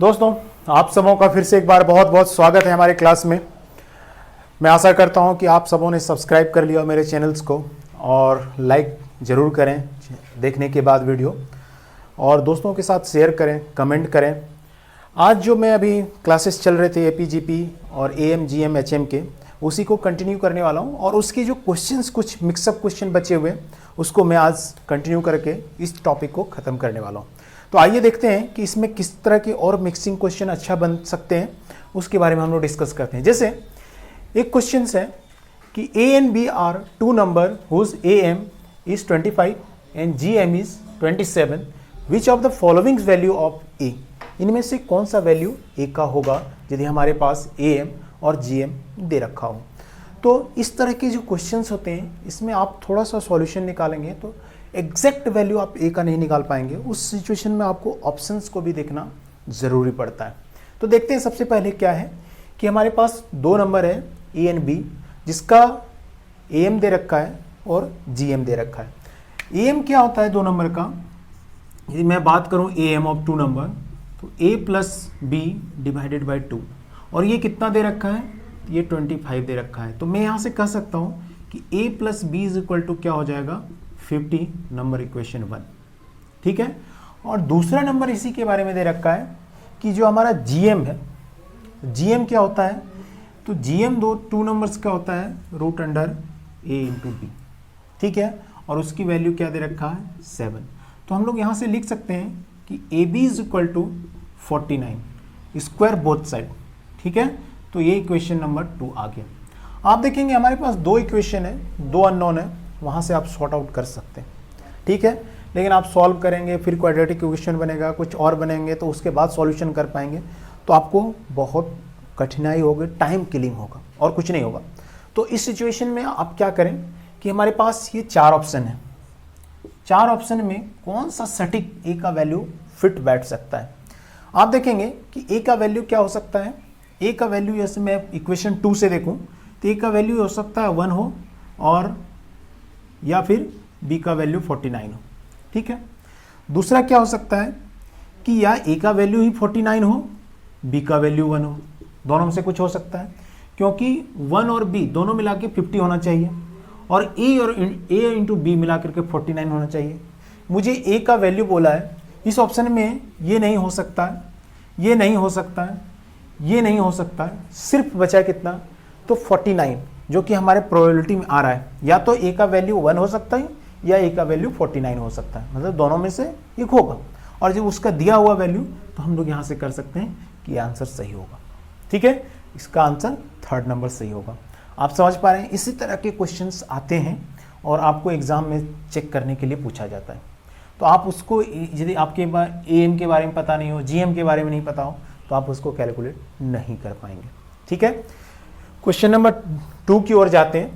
दोस्तों, आप सबों का फिर से एक बार बहुत बहुत स्वागत है हमारे क्लास में। मैं आशा करता हूं कि आप सबों ने सब्सक्राइब कर लिया मेरे चैनल्स को और लाइक ज़रूर करें देखने के बाद वीडियो, और दोस्तों के साथ शेयर करें, कमेंट करें। आज जो मैं अभी क्लासेस चल रहे थे एपीजीपी और एएम जीएम एचएम के, उसी को कंटिन्यू करने वाला हूं, और उसके जो क्वेश्चंस कुछ मिक्सअप क्वेश्चन बचे हुए उसको मैं आज कंटिन्यू करके इस टॉपिक को ख़त्म करने वाला हूं। तो आइए देखते हैं कि इसमें किस तरह के और मिक्सिंग क्वेश्चन अच्छा बन सकते हैं, उसके बारे में हम लोग डिस्कस करते हैं। जैसे एक क्वेश्चन है कि A and B are two number whose A M is 25 and G M is 27, which of the following value of A, इनमें से कौन सा वैल्यू ए का होगा यदि हमारे पास ए एम और जी एम दे रखा हो। तो इस तरह के जो क्वेश्चंस होते हैं इसमें आप थोड़ा सा सॉल्यूशन निकालेंगे तो एग्जैक्ट वैल्यू आप ए का नहीं निकाल पाएंगे। उस सिचुएशन में आपको ऑप्शंस को भी देखना ज़रूरी पड़ता है। तो देखते हैं सबसे पहले क्या है कि हमारे पास दो नंबर है ए एंड बी, जिसका ए एम दे रखा है और जी एम दे रखा है। ए एम क्या होता है दो नंबर का, यदि मैं बात करूं A M of two number, तो A plus B divided by 2, और ये कितना दे रखा है, ये 25 दे रखा है। तो मैं यहाँ से कह सकता हूँ कि A plus B is equal to क्या हो जाएगा 50, नंबर इक्वेशन 1। ठीक है। और दूसरा नंबर इसी के बारे में दे रखा है कि जो हमारा जीएम है, जीएम क्या होता है, तो जीएम टू नंबर्स का होता है रूट अंडर ए इंटू बी। ठीक है। और उसकी वैल्यू क्या दे रखा है 7। तो हम लोग यहाँ से लिख सकते हैं कि A B is equal to 49 square both side. ठीक है। तो ये इक्वेशन नंबर 2 आ गया। आप देखेंगे हमारे पास दो इक्वेशन है, दो अननोन है, वहाँ से आप सॉर्ट आउट कर सकते हैं। ठीक है। लेकिन आप सॉल्व करेंगे, फिर क्वाड्रेटिक इक्वेशन बनेगा, कुछ और बनेंगे, तो उसके बाद सॉल्यूशन कर पाएंगे, तो आपको बहुत कठिनाई होगी, टाइम किलिंग होगा और कुछ नहीं होगा। तो इस सिचुएशन में आप क्या करें कि हमारे पास ये 4 ऑप्शन है, 4 ऑप्शन में कौन सा सटीक ए का वैल्यू फिट बैठ सकता है। आप देखेंगे कि ए का वैल्यू क्या हो सकता है। ए का वैल्यू जैसे मैं इक्वेशन 2 से देखूं तो ए का वैल्यू हो सकता है 1 हो, और या फिर बी का वैल्यू 49 हो। ठीक है। दूसरा क्या हो सकता है कि या ए का वैल्यू ही 49 हो, बी का वैल्यू 1 हो। दोनों में से कुछ हो सकता है, क्योंकि 1 और बी दोनों मिला के 50 होना चाहिए, और ए और ए इंटू बी मिला करके 49 होना चाहिए। मुझे ए का वैल्यू बोला है, इस ऑप्शन में ये नहीं हो सकता है, ये नहीं हो सकता है, ये नहीं हो सकता है, सिर्फ बचा कितना, तो 49, जो कि हमारे प्रोबेबिलिटी में आ रहा है। या तो ए का वैल्यू 1 हो सकता है या ए का वैल्यू 49 हो सकता है, मतलब दोनों में से एक होगा। और जब उसका दिया हुआ वैल्यू, तो हम लोग यहाँ से कर सकते हैं कि आंसर सही होगा। ठीक है। इसका आंसर 3rd नंबर सही होगा। आप समझ पा रहे हैं, इसी तरह के क्वेश्चंस आते हैं और आपको एग्जाम में चेक करने के लिए पूछा जाता है। तो आप उसको, यदि आपके ए एम के बारे में पता नहीं हो, जी एम के बारे में नहीं पता हो, तो आप उसको कैलकुलेट नहीं कर पाएंगे। ठीक है। क्वेश्चन नंबर 2 की ओर जाते हैं।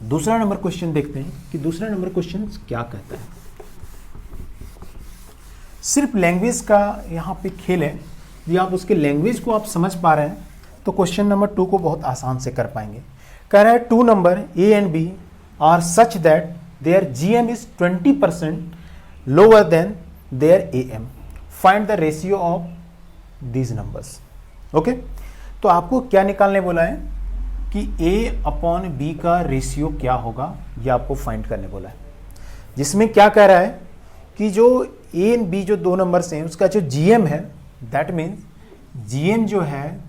दूसरा नंबर क्वेश्चन देखते हैं कि दूसरा नंबर क्वेश्चन क्या कहता है। सिर्फ लैंग्वेज का यहाँ पे खेल है, यदि आप उसके लैंग्वेज को आप समझ पा रहे हैं तो क्वेश्चन नंबर 2 को बहुत आसान से कर पाएंगे। कह रहा है two number A and B are such that their GM is 20% lower than their AM, find the ratio of these numbers. Okay. तो आपको क्या निकालने बोला है कि a अपॉन बी का रेशियो क्या होगा, यह आपको फाइंड करने बोला है। जिसमें क्या कह रहा है कि जो a एंड बी जो दो नंबर्स हैं, उसका जो जीएम है, दैट मीन्स जीएम जो है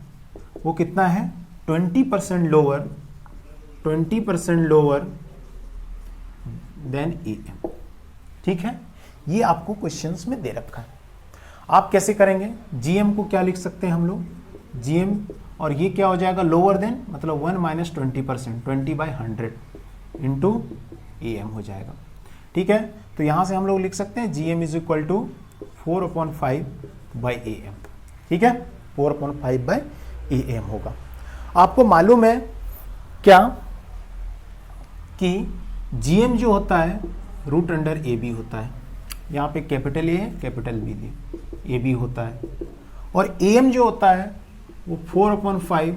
वो कितना है 20% लोअर, 20% लोअर देन एएम। ठीक है। ये आपको क्वेश्चंस में दे रखा है। आप कैसे करेंगे, जीएम को क्या लिख सकते हैं हम लोग, जीएम, और ये क्या हो जाएगा लोअर देन, मतलब 1 माइनस 20%, 20/100 इंटू एएम हो जाएगा। ठीक है। तो यहाँ से हम लोग लिख सकते हैं जीएम इज इक्वल टू 4/5/एएम। ठीक है। 4/5/एएम होगा। आपको मालूम है क्या कि जीएम जो होता है रूट अंडर ए बी होता है। यहाँ पे कैपिटल ए है, कैपिटल बी दी, ए बी होता है, और एएम जो होता है वो 4/5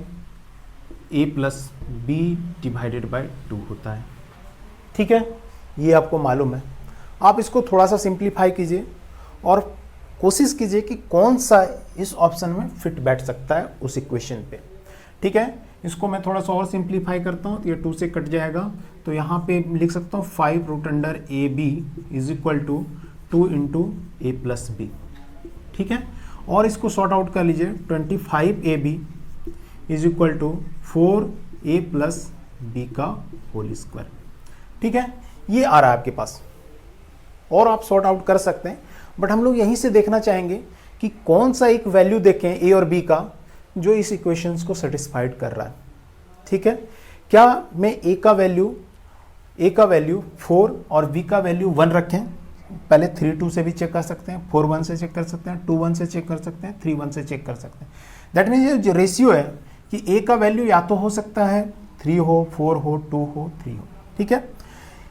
A plus B divided by 2 होता है। ठीक है। ये आपको मालूम है। आप इसको थोड़ा सा सिंप्लीफाई कीजिए और कोशिश कीजिए कि कौन सा इस ऑप्शन में फिट बैठ सकता है उस इक्वेशन पे। ठीक है, इसको मैं थोड़ा सा और सिंप्लीफाई करता हूँ, तो ये 2 से कट जाएगा, तो यहाँ पे लिख सकता हूँ 5 root under A B is equal to 2 into A plus B. ठीक है, और इसको सॉर्ट आउट कर लीजिए, 25 A B is equal to 4 A plus B का होल स्क्वायर। ठीक है, ये आ रहा है आपके पास, और आप सॉर्ट आउट कर सकते हैं, बट हम लोग यहीं से देखना चाहेंगे कि कौन सा एक वैल्यू देखें ए और बी का जो इस इक्वेशंस को सेटिस्फाइड कर रहा है। ठीक है, क्या मैं ए का वैल्यू 4 और बी का वैल्यू 1 रखें? पहले 3 2 से भी चेक कर सकते हैं, 4 1 से चेक कर सकते हैं, 2 1 से चेक कर सकते हैं, 3 1 से चेक कर सकते हैं। दैट मीन्स जो रेशियो है कि ए का वैल्यू या तो हो सकता है 3 हो, 4 हो, 2 हो, 3 हो। ठीक है,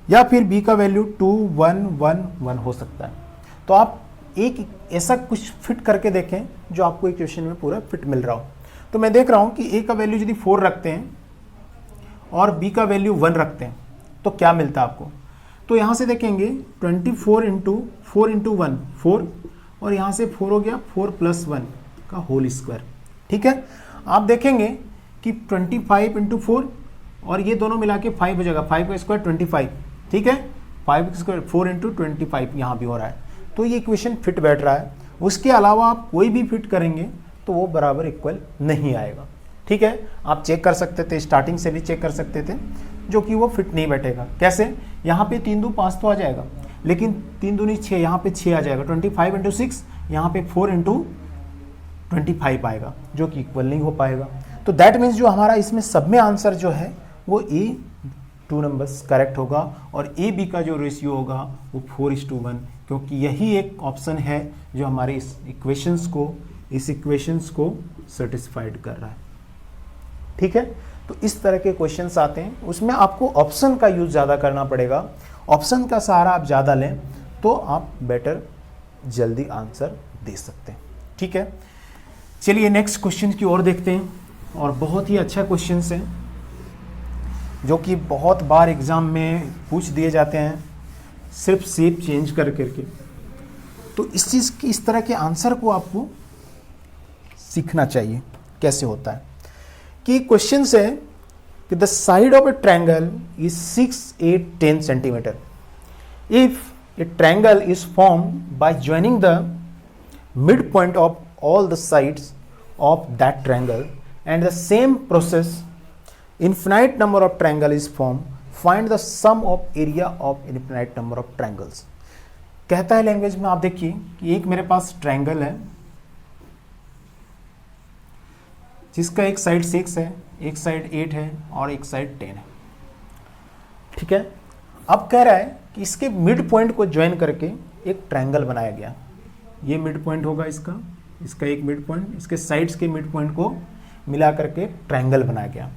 या फिर बी का वैल्यू 2 1 1 1 हो सकता है। तो आप एक ऐसा कुछ फिट करके देखें जो आपको इक्वेशन में पूरा फिट मिल रहा हो। तो मैं देख रहा हूं कि ए का वैल्यू यदि 4 रखते हैं और बी का वैल्यू 1 रखते हैं तो क्या मिलता है आपको। तो यहां से देखेंगे 24 इंटू 4 इंटू 1 4, और यहां से 4 हो गया 4 प्लस 1 का होल स्क्वायर। ठीक है, आप देखेंगे कि 25 इंटू 4 और ये दोनों मिला के 5 हो जाएगा, 5 का स्क्वायर 25। ठीक है, 5 का स्क्वायर 4 इंटू 25 यहाँ भी हो रहा है, तो ये इक्वेशन फिट बैठ रहा है। उसके अलावा आप कोई भी फिट करेंगे तो वो बराबर इक्वल नहीं आएगा। ठीक है, आप चेक कर सकते थे, स्टार्टिंग से भी चेक कर सकते थे, जो कि वो फिट नहीं बैठेगा। कैसे? यहाँ पे 3 2 5 तो आ जाएगा, लेकिन 3 दूनी 6, यहाँ पे 6 आ जाएगा, 25 इंटू 6, यहाँ पे 4 इंटू 25 आएगा, जो कि इक्वल नहीं हो पाएगा। तो दैट मीन्स जो हमारा इसमें सब में आंसर जो है वो ए 2 नंबर्स करेक्ट होगा, और ए बी का जो रेशियो होगा वो 4:1, क्योंकि यही एक ऑप्शन है जो हमारे इस इक्वेशंस को सेटिस्फाइड कर रहा है। ठीक है, तो इस तरह के क्वेश्चंस आते हैं, उसमें आपको ऑप्शन का यूज ज़्यादा करना पड़ेगा। ऑप्शन का सहारा आप ज़्यादा लें तो आप बेटर जल्दी आंसर दे सकते हैं। ठीक है, चलिए नेक्स्ट क्वेश्चन की ओर देखते हैं, और बहुत ही अच्छा क्वेश्चन है जो कि बहुत बार एग्जाम में पूछ दिए जाते हैं, सिर्फ शेप चेंज कर करके। तो इस चीज़ की, इस तरह के आंसर को आपको सीखना चाहिए कैसे होता है। कि क्वेश्चन है कि the side of A triangle is 6 8 10 centimetre if A triangle is formed by joining the mid point of all the sides of that triangle, and the same process infinite number of triangle is formed, find the sum of area of infinite number of triangles। कहता है language में, आप देखिए कि एक मेरे पास triangle है जिसका एक साइड 6 है, एक साइड 8 है और एक साइड 10 है। ठीक है, अब कह रहा है कि इसके मिड पॉइंट को ज्वाइन करके एक ट्रायंगल बनाया गया। ये मिड पॉइंट होगा इसका एक मिड पॉइंट, इसके साइड्स के मिड पॉइंट को मिला करके ट्रायंगल बनाया गया।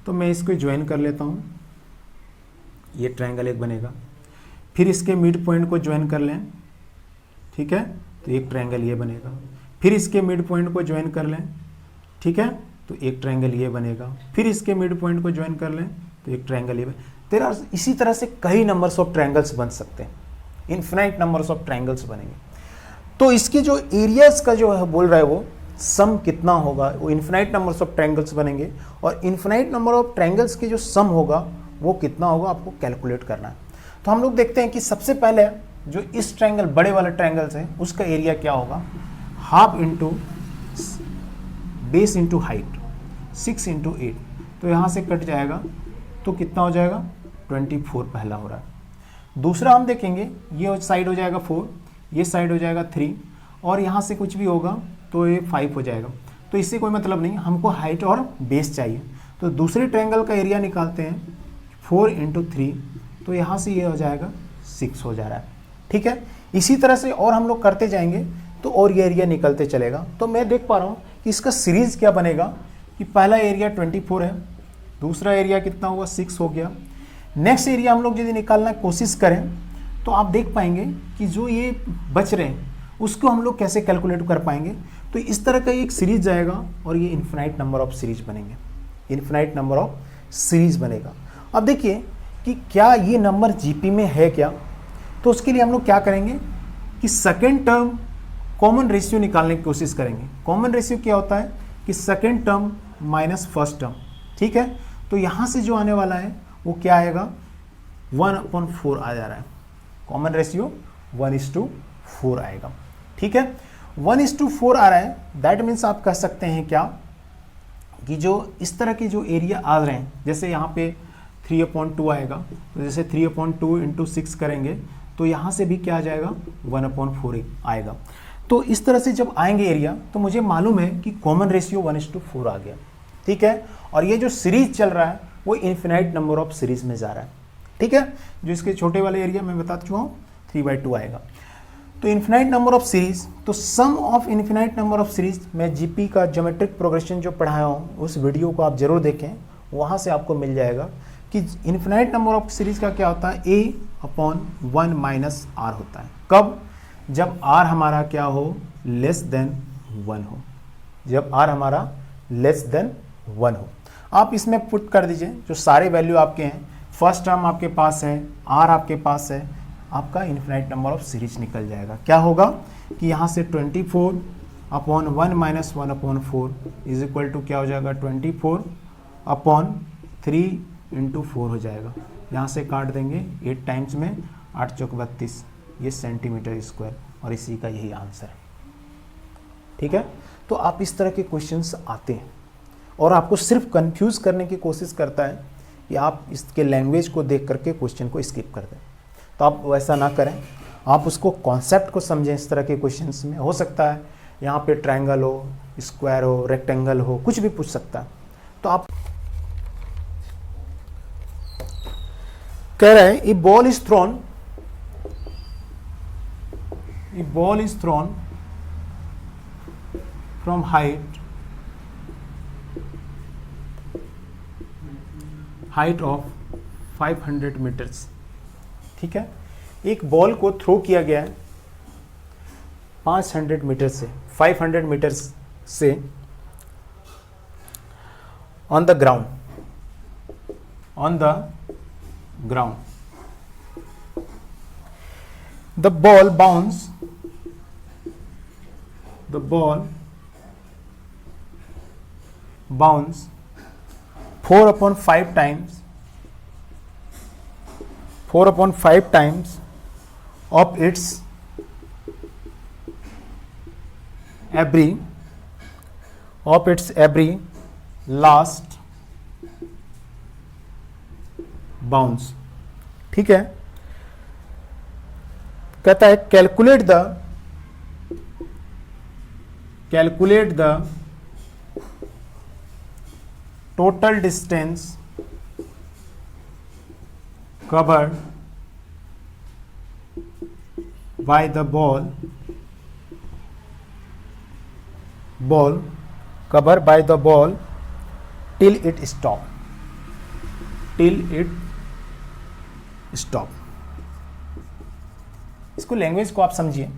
तो मैं इसको ज्वाइन कर लेता हूँ, ये ट्रायंगल एक बनेगा। फिर इसके मिड पॉइंट को ज्वाइन कर लें, ठीक है, तो एक ट्रायंगल ये बनेगा। फिर इसके मिड पॉइंट को ज्वाइन कर लें, ठीक है, तो एक ट्रायंगल ये बनेगा। फिर इसके मिड पॉइंट को ज्वाइन कर लें तो एक ट्रायंगल ये बनेगा। इसी तरह से कई नंबर्स ऑफ ट्रायंगल्स बन सकते हैं, इन्फिनाइट नंबर्स ऑफ ट्रायंगल्स बनेंगे। तो इसके जो एरियाज का जो है बोल रहा है वो सम कितना होगा, वो इन्फिनाइट नंबर्स ऑफ ट्रायंगल्स बनेंगे, और इन्फिनाइट नंबर ऑफ ट्रायंगल्स के जो सम होगा वो कितना होगा आपको कैलकुलेट करना है। तो हम लोग देखते हैं कि सबसे पहले जो इस ट्रायंगल बड़े वाले ट्रायंगल्स है उसका एरिया क्या होगा, half into base into height, 6 into 8, तो यहाँ से कट जाएगा तो कितना हो जाएगा 24 पहला हो रहा है। दूसरा हम देखेंगे, ये साइड हो जाएगा 4, ये साइड हो जाएगा 3, और यहाँ से कुछ भी होगा तो ये 5 हो जाएगा। तो इससे कोई मतलब नहीं, हमको हाइट और बेस चाहिए। तो दूसरे ट्रायंगल का एरिया निकालते हैं, 4 इंटू 3, तो यहाँ से ये हो जाएगा 6 हो जा रहा है। ठीक है, इसी तरह से और हम लोग करते जाएंगे तो और ये एरिया निकलते चलेगा। तो मैं देख पा रहा हूँ कि इसका सीरीज क्या बनेगा कि पहला एरिया 24 है, दूसरा एरिया कितना हुआ 6 हो गया। नेक्स्ट एरिया हम लोग यदि निकालना कोशिश करें तो आप देख पाएंगे कि जो ये बच रहे हैं उसको हम लोग कैसे कैलकुलेट कर पाएंगे। तो इस तरह का एक सीरीज जाएगा और ये इन्फिनाइट नंबर ऑफ सीरीज बनेंगे, इन्फिनाइट नंबर ऑफ सीरीज बनेगा। अब देखिए कि क्या ये नंबर जीपी में है क्या, तो उसके लिए हम लोग क्या करेंगे कि सेकेंड टर्म कॉमन रेशियो निकालने की कोशिश करेंगे। कॉमन रेशियो क्या होता है कि second term minus first term, ठीक है। तो यहाँ से जो आने वाला है वो क्या आएगा, 1/4 आ जा रहा है। कॉमन रेशियो 1:4 आएगा, ठीक है। 1:4 आ रहा है, दैट मीन्स आप कह सकते हैं क्या कि जो इस तरह के जो एरिया आ रहे हैं, जैसे यहाँ पे 3/2 आएगा, तो जैसे 3/2 इंटू 6 करेंगे तो यहाँ से भी क्या आ जाएगा, 1/4 आएगा। तो इस तरह से जब आएंगे एरिया तो मुझे मालूम है कि कॉमन रेशियो 1:4 आ गया, ठीक है। और ये जो सीरीज चल रहा है वो इन्फिनाइट नंबर ऑफ सीरीज में जा रहा है, ठीक है। जो इसके छोटे वाले एरिया मैं बता चुका हूँ 3/2 आएगा। तो इन्फिनाइट नंबर ऑफ सीरीज, तो sum of infinite number of series, मैं जीपी का ज्योमेट्रिक प्रोग्रेशन जो पढ़ाया हूँ उस वीडियो को आप जरूर देखें, वहाँ से आपको मिल जाएगा कि इन्फिनाइट नंबर ऑफ सीरीज का क्या होता है, a/1 - r होता है। कब, जब r हमारा क्या हो, लेस देन 1 हो, जब r हमारा लेस देन 1 हो। आप इसमें पुट कर दीजिए जो सारे वैल्यू आपके हैं, फर्स्ट टर्म आपके पास है, r आपके पास है, आपका इन्फिनाइट नंबर ऑफ सीरीज निकल जाएगा। क्या होगा कि यहाँ से 24/1 - 1/4 इज इक्वल टू क्या हो जाएगा, 24/3 × 4 हो जाएगा। यहाँ से काट देंगे 8 टाइम्स में, 8 × 32, ये सेंटीमीटर स्क्वायर, और इसी का यही आंसर है, ठीक है। तो आप इस तरह के क्वेश्चंस आते हैं और आपको सिर्फ कंफ्यूज करने की कोशिश करता है कि आप इसके लैंग्वेज को देख करके क्वेश्चन को स्किप कर दें। तो आप वैसा ना करें, आप उसको कॉन्सेप्ट को समझें। इस तरह के क्वेश्चंस में हो सकता है यहाँ पे ट्रायंगल हो, स्क्वायर हो, रेक्टेंगल हो, कुछ भी पूछ सकता है। तो आप कह रहे हैं a ball is thrown from height of 500 metres, ठीक है। एक बॉल को थ्रो किया गया है 500 मीटर से, 500 मीटर्स से on the ground, the ball bounce 4/5 times of its every last bounce, ठीक है। कहता है calculate the total distance covered by the ball till it stop, इसको लैंग्वेज को आप समझिए।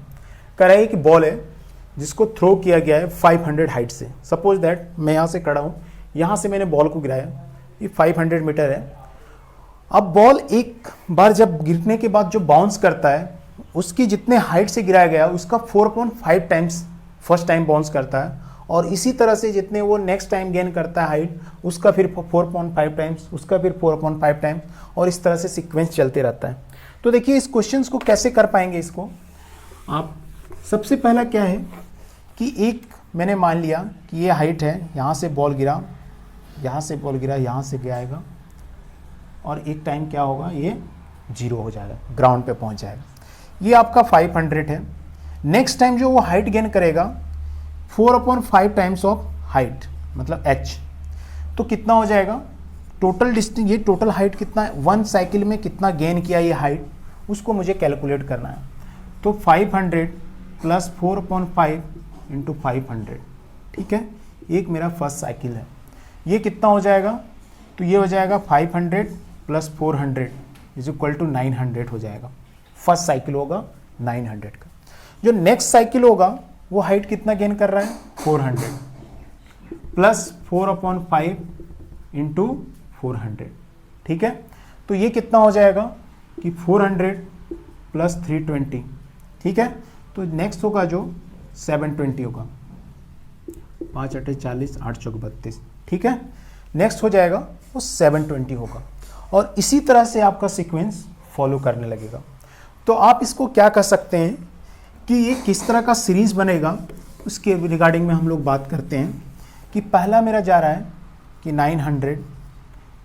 कह रहा है कि बॉल है जिसको थ्रो किया गया है 500 हाइट से। सपोज दैट मैं यहाँ से खड़ा हूँ, यहाँ से मैंने बॉल को गिराया, ये 500 मीटर है। अब बॉल एक बार जब गिरने के बाद जो बाउंस करता है, उसकी जितने हाइट से गिराया गया उसका 4.5 टाइम्स फर्स्ट टाइम बाउंस करता है, और इसी तरह से जितने वो नेक्स्ट टाइम गेन करता है हाइट, उसका फिर 4.5 टाइम्स, उसका फिर 4.5 टाइम्स, और इस तरह से सीक्वेंस चलते रहता है। तो देखिए इस क्वेश्चंस को कैसे कर पाएंगे। इसको आप सबसे पहला क्या है कि एक मैंने मान लिया कि ये हाइट है, यहाँ से बॉल गिरा, यहाँ से बॉल गिरा, यहाँ से जाएगा, और एक टाइम क्या होगा, ये 0 हो जाएगा, ग्राउंड पे पहुँच जाएगा। ये आपका 500 है। नेक्स्ट टाइम जो वो हाइट गेन करेगा 4/5 टाइम्स ऑफ हाइट, मतलब h, तो कितना हो जाएगा टोटल डिस्टेंस, ये टोटल हाइट कितना है, 1 साइकिल में कितना गेन किया ये हाइट, उसको मुझे कैलकुलेट करना है। तो 500 + 4/5 × 500, ठीक है। एक मेरा फर्स्ट साइकिल है, ये कितना हो जाएगा, तो ये हो जाएगा 500 + 400 = 900 हो जाएगा। फर्स्ट साइकिल होगा 900 का। जो नेक्स्ट साइकिल होगा वो हाइट कितना गेन कर रहा है, 400 + 4/5 × 400, ठीक है। तो ये कितना हो जाएगा कि 400 + 320, ठीक है। तो नेक्स्ट होगा जो 720 होगा, 5 8 40, 8 चौक 32, ठीक है। नेक्स्ट हो जाएगा वो 720 होगा, और इसी तरह से आपका सीक्वेंस फॉलो करने लगेगा। तो आप इसको क्या कर सकते हैं कि ये किस तरह का सीरीज बनेगा, उसके रिगार्डिंग में हम लोग बात करते हैं कि पहला मेरा जा रहा है कि 900,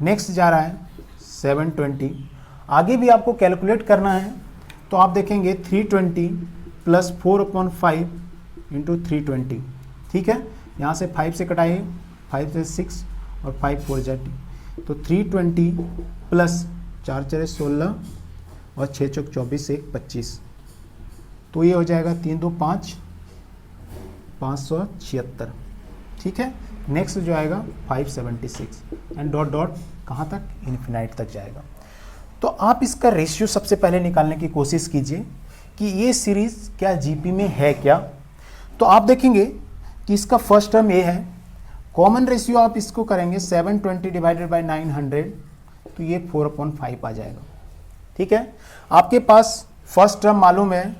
नेक्स्ट जा रहा है 720, आगे भी आपको कैलकुलेट करना है तो आप देखेंगे 320 प्लस 4/5 इंटू 320, ठीक है। यहाँ से 5 से कटाइए, 5 से 6 और 5 4 जा, तो 320 प्लस 4 4 16 और 6 चौक 24 से 25, तो ये हो जाएगा 3 2 5, 576, ठीक है। नेक्स्ट जो आएगा 576 एंड डॉट डॉट कहाँ तक, इन्फिनाइट तक जाएगा। तो आप इसका रेशियो सबसे पहले निकालने की कोशिश कीजिए कि ये सीरीज क्या जीपी में है क्या। तो आप देखेंगे कि इसका फर्स्ट टर्म ये है, कॉमन रेशियो आप इसको करेंगे 720 डिवाइडेड बाय 900, तो ये 4/5 आ जाएगा, ठीक है। आपके पास फर्स्ट टर्म मालूम है,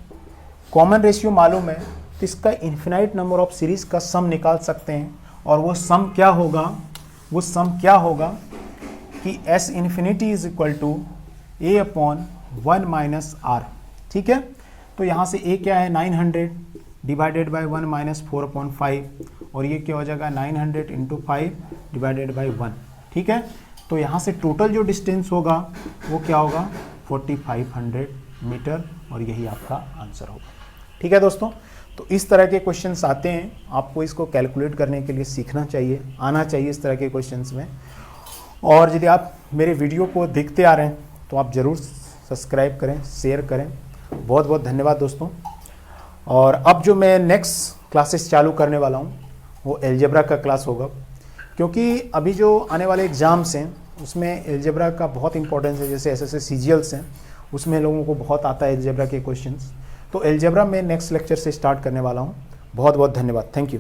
कॉमन रेशियो मालूम है, तो इसका इन्फिनाइट नंबर ऑफ सीरीज का सम निकाल सकते हैं, और वो सम क्या होगा, वो सम क्या होगा कि S infinity is equal to A/1 minus R, ठीक है। तो यहाँ से A क्या है 900 डिवाइडेड बाय 1 माइनस 4/5, और ये क्या हो जाएगा 900 इंटू 5 डिवाइडेड बाय 1, ठीक है। तो यहाँ से टोटल जो डिस्टेंस होगा वो क्या होगा 4500 मीटर, और यही आपका आंसर होगा, ठीक है दोस्तों। तो इस तरह के क्वेश्चंस आते हैं, आपको इसको कैलकुलेट करने के लिए सीखना चाहिए, आना चाहिए इस तरह के क्वेश्चंस में। और यदि आप मेरे वीडियो को देखते आ रहे हैं तो आप ज़रूर सब्सक्राइब करें, शेयर करें। बहुत बहुत धन्यवाद दोस्तों। और अब जो मैं नेक्स्ट क्लासेस चालू करने वाला हूँ वो एलजेब्रा का क्लास होगा, क्योंकि अभी जो आने वाले एग्ज़ाम्स हैं उसमें एलजेब्रा का बहुत इंपॉर्टेंस है। जैसे एसएससी सीजीएल्स हैं उसमें लोगों को बहुत आता है एलजेब्रा के क्वेश्चंस। तो एलजेब्रा में नेक्स्ट लेक्चर से स्टार्ट करने वाला हूँ। बहुत बहुत धन्यवाद, थैंक यू।